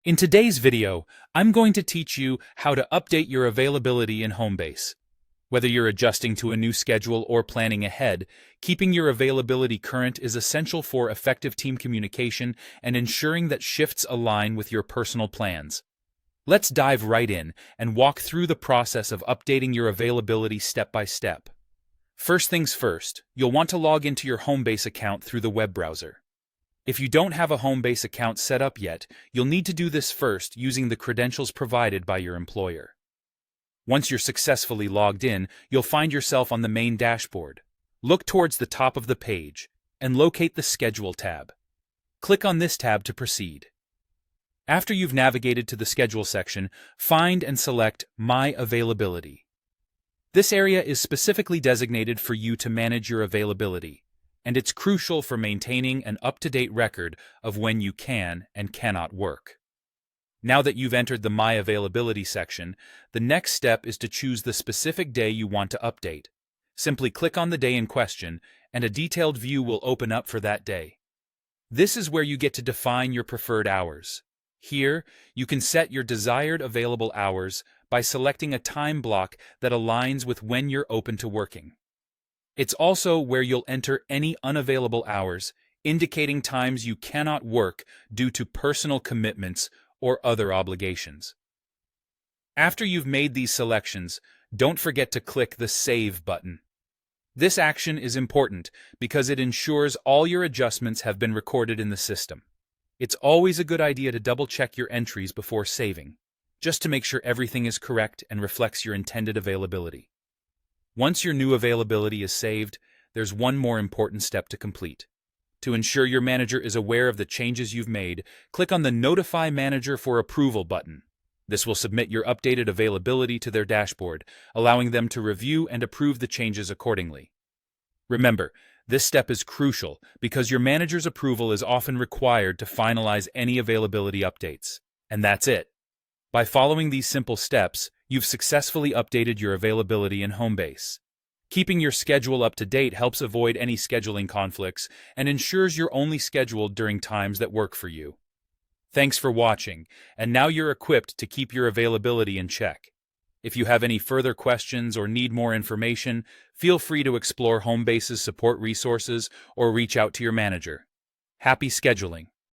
In today's video, I'm going to teach you how to update your availability in Homebase. Whether you're adjusting to a new schedule or planning ahead, keeping your availability current is essential for effective team communication and ensuring that shifts align with your personal plans. Let's dive right in and walk through the process of updating your availability step by step. First things first, you'll want to log into your Homebase account through the web browser. If you don't have a Homebase account set up yet, you'll need to do this first using the credentials provided by your employer. Once you're successfully logged in, you'll find yourself on the main dashboard. Look towards the top of the page and locate the Schedule tab. Click on this tab to proceed. After you've navigated to the Schedule section, find and select My Availability. This area is specifically designated for you to manage your availability, and it's crucial for maintaining an up-to-date record of when you can and cannot work. Now that you've entered the My Availability section, the next step is to choose the specific day you want to update. Simply click on the day in question, and a detailed view will open up for that day. This is where you get to define your preferred hours. Here, you can set your desired available hours by selecting a time block that aligns with when you're open to working. It's also where you'll enter any unavailable hours, indicating times you cannot work due to personal commitments or other obligations. After you've made these selections, don't forget to click the Save button. This action is important because it ensures all your adjustments have been recorded in the system. It's always a good idea to double-check your entries before saving, just to make sure everything is correct and reflects your intended availability. Once your new availability is saved, there's one more important step to complete. To ensure your manager is aware of the changes you've made, click on the Notify Manager for Approval button. This will submit your updated availability to their dashboard, allowing them to review and approve the changes accordingly. Remember, this step is crucial because your manager's approval is often required to finalize any availability updates. And that's it. By following these simple steps, you've successfully updated your availability in Homebase. Keeping your schedule up to date helps avoid any scheduling conflicts and ensures you're only scheduled during times that work for you. Thanks for watching, and now you're equipped to keep your availability in check. If you have any further questions or need more information, feel free to explore Homebase's support resources or reach out to your manager. Happy scheduling!